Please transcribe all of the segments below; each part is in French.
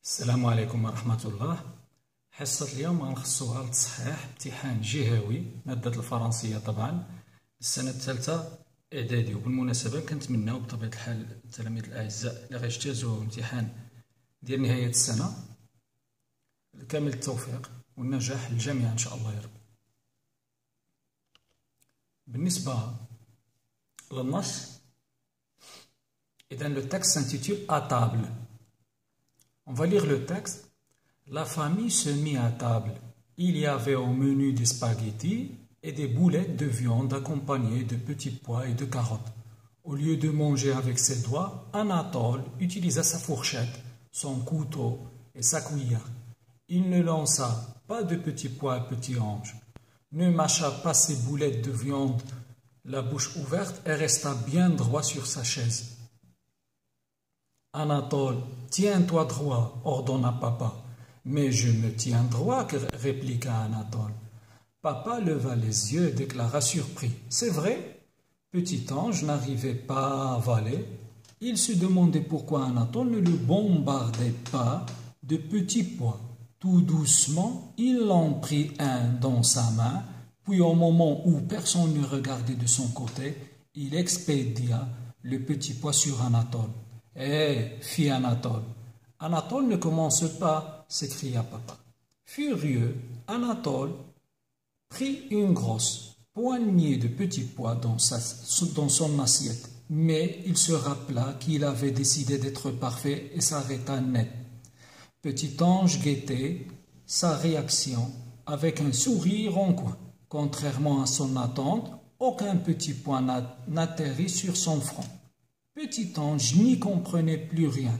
السلام عليكم ورحمة الله. حصة اليوم غنخصوها لتصحيح امتحان جهوي مادة الفرنسية طبعا السنة الثالثة إعدادي. وبالمناسبة كنتمناو بطبيعة الحال التلاميذ الأعزاء اللي غيجتازوا امتحان ديال نهاية السنة كامل التوفيق والنجاح للجميع إن شاء الله يا رب. بالنسبة للنص إذا le texte s'intitule À table. On va lire le texte. La famille se mit à table. Il y avait au menu des spaghettis et des boulettes de viande accompagnées de petits pois et de carottes. Au lieu de manger avec ses doigts, Anatole utilisa sa fourchette, son couteau et sa cuillère. Il ne lança pas de petits pois à petits anges, ne mâcha pas ses boulettes de viande la bouche ouverte et resta bien droit sur sa chaise. Anatole, tiens-toi droit, ordonna papa. Mais je me tiens droit, répliqua Anatole. Papa leva les yeux et déclara surpris. C'est vrai, petit ange n'arrivait pas à avaler. Il se demandait pourquoi Anatole ne le bombardait pas de petits pois. Tout doucement, il en prit un dans sa main, puis au moment où personne ne regardait de son côté, il expédia le petit pois sur Anatole. « Hé, fit Anatole. »« Anatole, ne commence pas, s'écria papa. Furieux, Anatole prit une grosse poignée de petits pois dans son assiette, mais il se rappela qu'il avait décidé d'être parfait et s'arrêta net. Petit ange guettait sa réaction avec un sourire en coin. Contrairement à son attente, aucun petit pois n'atterrit sur son front. Petit ange n'y comprenait plus rien.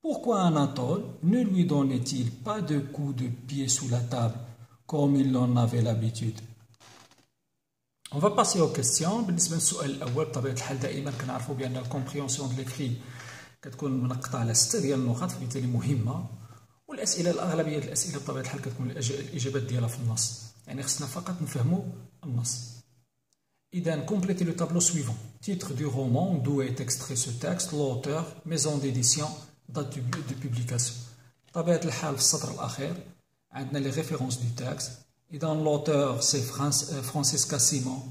Pourquoi Anatole ne lui donnait-il pas de coups de pied sous la table comme il en avait l'habitude? On va passer aux questions. بالنسبة للسؤال الأول بطبيعة الحال دائما كنعرفوا بأن الكومبريونسيون دو ليكري كتكون منقطة على 6 ديال النقط فبالتالي مهمة، والأسئلة الأغلبية ديال الأسئلة بطبيعة الحال كتكون الإجابات ديالها في النص، يعني خصنا فقط نفهموا النص. إذا complétez le tableau suivant. Titre du roman, d'où est extrait ce texte, l'auteur, maison d'édition, date de publication. طبيعة الحال في السطر الأخير عندنا les références du texte. Et dans l'auteur, c'est Francesca Simon.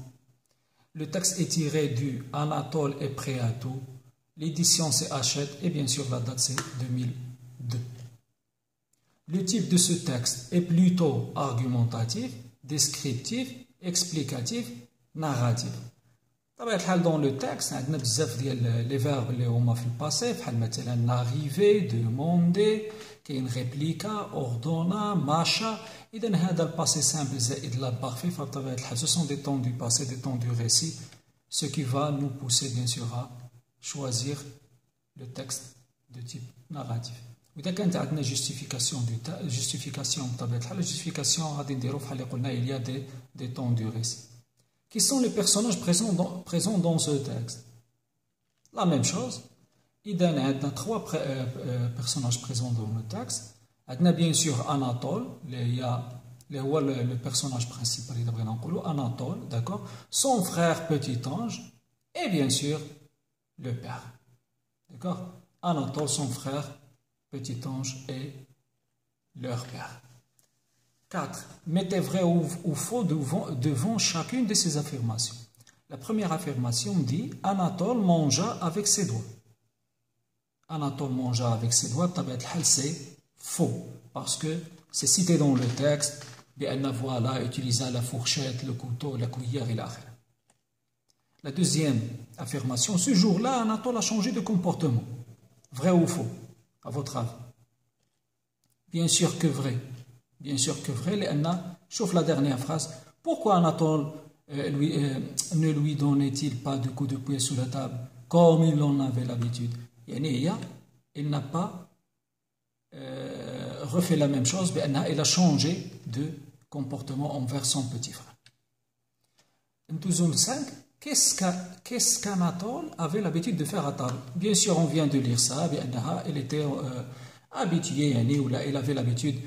Le texte est tiré du Anatole est prêt à tout. L'édition, c'est Hachette. Et bien sûr, la date, c'est 2002. Le type de ce texte est plutôt argumentatif, descriptif, explicatif, narratif. طبعا الحال dans le texte عندنا بزاف ديال لي فيرب اللي هما في الباسي بحال مثلا ناريفي دوموندي كاين ريبليكا اوردونا ماشا. اذا هذا الباسي سامبل زائد لا بارفي فبطبيعه الحال ce sont des temps du passé, des temps du récit, ce qui va nous pousser bien sûr à choisir le texte de type narratif. واذا كانت عندنا justification بطبيعه الحال justification غادي نديرو بحال اللي قلنا il y a des temps du récit. Qui sont les personnages présents dans ce texte? La même chose. Il y a 3 personnages présents dans le texte. Il y a bien sûr Anatole, le personnage principal, Anatole, d'accord? Son frère petit ange, et bien sûr le père. D'accord? Anatole, son frère petit ange et leur père. 4. Mettez vrai ou faux devant chacune de ces affirmations. La première affirmation dit Anatole mangea avec ses doigts. Anatole mangea avec ses doigts, c'est faux parce que c'est cité dans le texte. Voilà, utilisa la fourchette, le couteau, la cuillère et l'autre. La deuxième affirmation, ce jour-là, Anatole a changé de comportement. Vrai ou faux, à votre avis? Bien sûr que vrai. Bien sûr que vrai, chauffe la dernière phrase. Pourquoi Anatole ne lui donnait-il pas de coups de pied sous la table comme il en avait l'habitude? Il n'a pas refait la même chose, il a changé de comportement envers son petit frère. 5. Qu'est-ce qu'Anatole avait l'habitude de faire à table? Bien sûr, on vient de lire ça. Elle était habituée, il avait l'habitude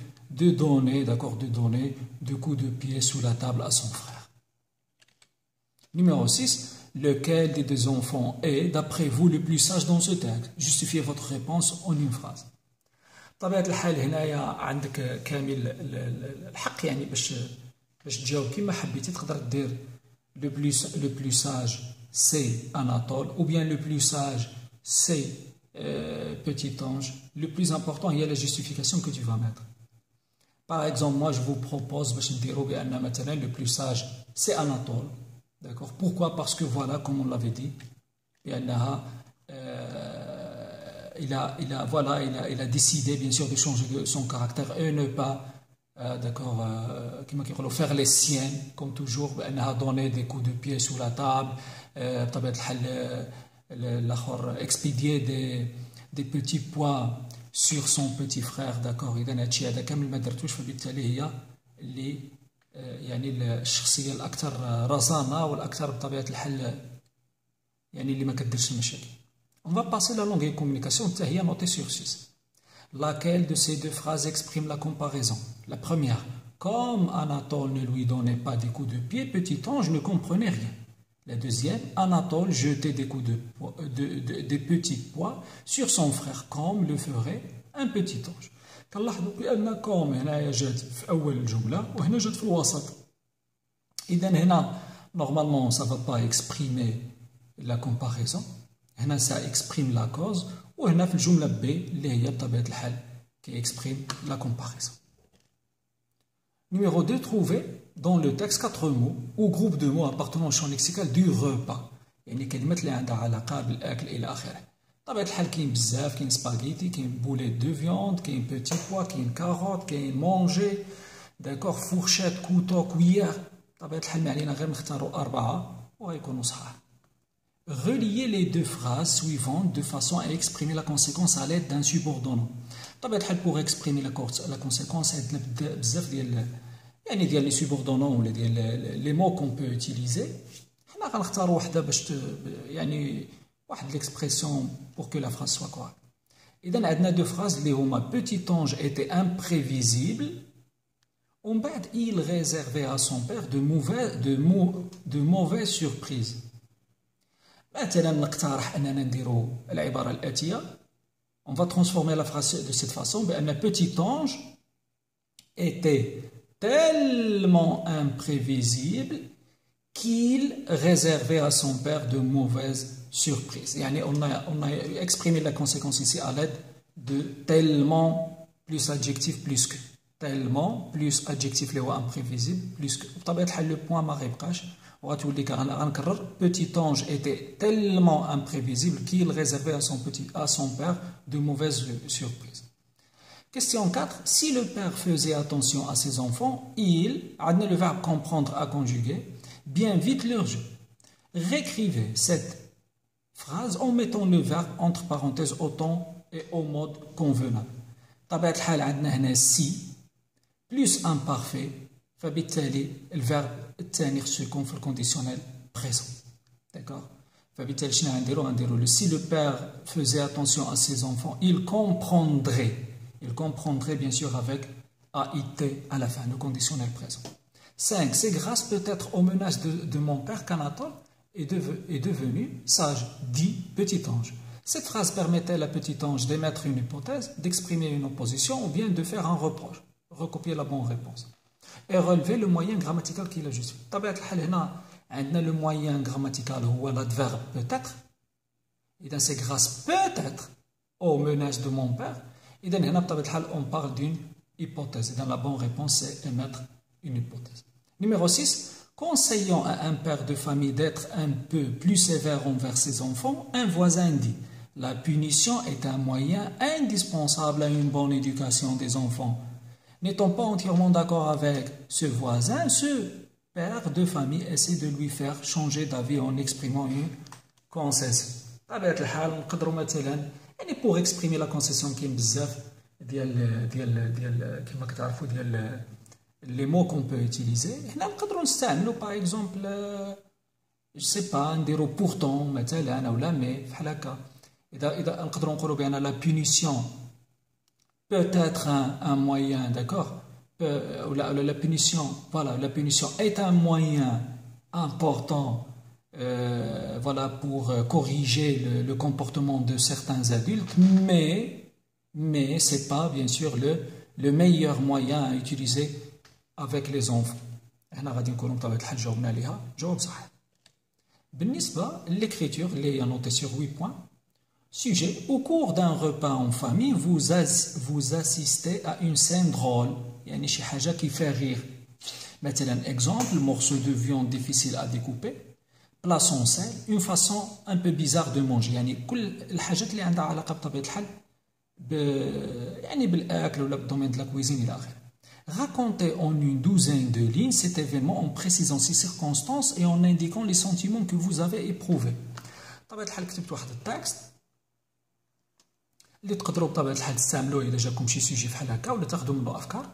de donner deux coups de pied sous la table à son frère. Numéro 6. Lequel des deux enfants est, d'après vous, le plus sage dans ce texte? Justifiez votre réponse en une phrase. بطبيعة الحال هنايا عندك كامل الحق، يعني باش تجاوب كيما حبيتي. تقدر دير le plus sage c'est Anatole, ou bien le plus sage c'est petit ange. Le plus important il y a la justification que tu vas mettre. Par exemple, moi je vous propose باش نديرو بأن مثلا le plus sage c'est Anatole. D'accord? Pourquoi? Parce que voilà, comme on l'avait dit, il a décidé bien sûr de changer son caractère et ne pas d'accord, faire les siennes comme toujours, donner des coups de pied sous la table, expédier des petits poids sur son petit frère. D'accord, إذا هادشي هذا كامل ما درتوش، فبالتالي هي اللي يعني الشخصية الأكثر رزانة والأكثر بطبيعة الحال يعني اللي ما كديرش المشاكل. On va passer la langue et communication, حتى هي notée sur 6. Laquelle de ces deux phrases exprime la comparaison? La première, comme Anatole ne lui donnait pas des coups de pied, petit ange ne comprenait rien. La deuxième, Anatole jetait des petits pois sur son frère, comme le ferait un petit ange. كنلاحظوا بأن كوم هنايا جات في أول الجملة وهنا جات في الوسط. إذا هنا normalement ça va pas exprimer la comparaison. هنا ça exprime la cause. وهنا في الجملة B اللي هي بطبيعة الحال qui exprime la comparaison. Numéro 2, trouver dans le texte 4 mots ou groupes de mots appartenant au champ lexical du repas. يعني كلمات اللي عندها علاقة بالأكل إلى آخره. بطبيعة الحال كاين بزاف، كاين سباغيتي، كاين بوليت دو فيوند، كاين بوتي بوا، كاين كاروت، كاين مونجي، داكوغ، فورشيت، كوتو، كويير. بطبيعة الحال ما علينا غير نختاروا 4 وغيكونوا صحاح. Relier les deux phrases suivantes de façon à exprimer la conséquence à l'aide d'un subordonnant. بطبيعة الحال pour exprimer la conséquence عندنا بزاف ديال يعني ديال لي سوبوردونون ولا ديال لي مو كون بو utiliser. حنا غنختاروا وحده باش يعني واحد l'expression pour que la phrase soit correcte. إذا عندنا deux phrases اللي هما petit ange était imprévisible ومن بعد il réservait à son père de mauvaises surprises. مثلا نقترح أننا نديرو العبارة الآتية. On va transformer la phrase de cette façon بأن petit ange était tellement imprévisible qu'il réservait à son père de mauvaises surprises. يعني on a exprimé la conséquence ici à l'aide de tellement plus adjectif plus que. Tellement plus adjectif اللي هو imprévisible plus que. بطبيعة الحال le point ما غيبقاش وغتولي غنكرر. Petit ange était tellement imprévisible qu'il réservait à son père de mauvaises surprises. Question 4. Si le père faisait attention à ses enfants, il a le verbe comprendre à conjuguer bien vite leur jeu. Réécrivez cette phrase en mettant le verbe entre parenthèses au temps et au mode convenable. طبيعة الحال عندنا هنا si plus imparfait فبالتالي الفيرب الثاني خصو يكون في الكونديسيونيل présent. D'accord? فبالتالي شنو غنديرو si le père faisait attention à ses enfants, il comprendrait. Il comprendrait bien sûr avec AIT à la fin, le conditionnel présent. 5. C'est grâce peut-être aux menaces de mon père qu'Anatole est devenu sage, dit petit ange. Cette phrase permettait à la petite ange d'émettre une hypothèse, d'exprimer une opposition ou bien de faire un reproche. Recopier la bonne réponse. Et relever le moyen grammatical qui la justifie. طبيعة الحال هنا عندنا le moyen grammatical هو l'adverbe peut-être. Et c'est grâce peut-être aux menaces de mon père. إذا هنا بطبيعة الحال on parle d'une hypothèse. Et la bonne réponse c'est émettre une hypothèse. Numéro 6. Conseillant à un père de famille d'être un peu plus sévère envers ses enfants, un voisin dit: la punition est un moyen indispensable à une bonne éducation des enfants. N'étant pas entièrement d'accord avec ce voisin, ce père de famille essaie de lui faire changer d'avis en exprimant une concession. بطبيعة الحال نقدروا مثلا يعني pour exprimer la concession كاين بزاف ديال كما كتعرفوا ديال les mots qu'on peut utiliser. حنا نقدروا نستعملوا par exemple je sais pas نديروا pourtant مثلا ولا mais بحال هكا. إذا نقدروا نقولوا بأن la punition peut être un moyen, d'accord, la punition, voilà, la punition est un moyen important voilà, pour corriger le comportement de certains adultes, mais ce n'est pas bien sûr le meilleur moyen à utiliser avec les enfants. هنا غادي نكونوا بطبيعة الحال جاوبنا عليها جواب صح. بالنسبة l'écriture اللي هي notée sur 8 points. Sujet: au cours d'un repas en famille, vous assistez à une scène drôle. يعني شي حاجة qui fait rire. مثلا exemple, morceau de viande difficile à découper, plat sans sel, une façon un peu bizarre de manger. يعني كل الحاجات اللي عندها علاقة بطبيعة الحال يعني بالأكل ولا بالدومين de la cuisine إلى آخره. Racontez en une douzaine de lignes cet événement en précisant ses circonstances et en indiquant les sentiments que vous avez éprouvés. بطبيعة الحال كتبت واحد التكست اللي تقدروا بطبيعة الحال تستعملوه إذا جاكم شي سوجي بحال هكا ولا تاخذوا منه أفكار.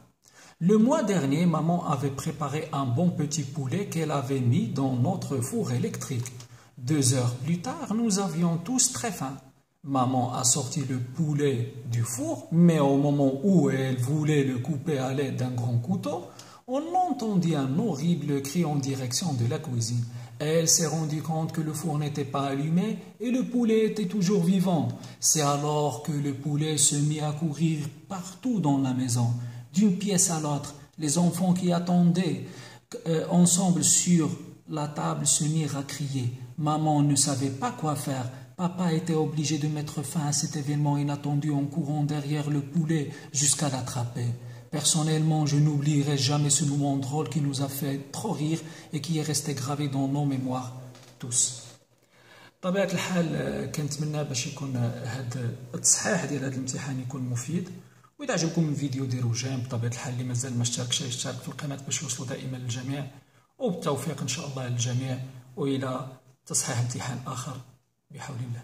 Le mois dernier, maman avait préparé un bon petit poulet qu'elle avait mis dans notre four électrique. 2 heures plus tard, nous avions tous très faim. Maman a sorti le poulet du four, mais au moment où elle voulait le couper à l'aide d'un grand couteau, on entendit un horrible cri en direction de la cuisine. Elle s'est rendue compte que le four n'était pas allumé et le poulet était toujours vivant. C'est alors que le poulet se mit à courir partout dans la maison. D'une pièce à l'autre, les enfants qui attendaient ensemble sur la table se mirent à crier. Maman ne savait pas quoi faire. Papa était obligé de mettre fin à cet événement inattendu en courant derrière le poulet jusqu'à l'attraper. Personnellement, je n'oublierai jamais ce moment drôle qui nous a fait trop rire et qui est resté gravé dans nos mémoires tous. بطبيعة الحال كنتمنى باش يكون هذا التصحيح ديال هذا الامتحان يكون مفيد. وإذا عجبكم الفيديو ديروا جيم بطبيعة الحال اللي مازال ما اشتركش يشترك في القناة باش يوصلوا دائما للجميع وبالتوفيق إن شاء الله للجميع وإلى تصحيح امتحان آخر بحول الله.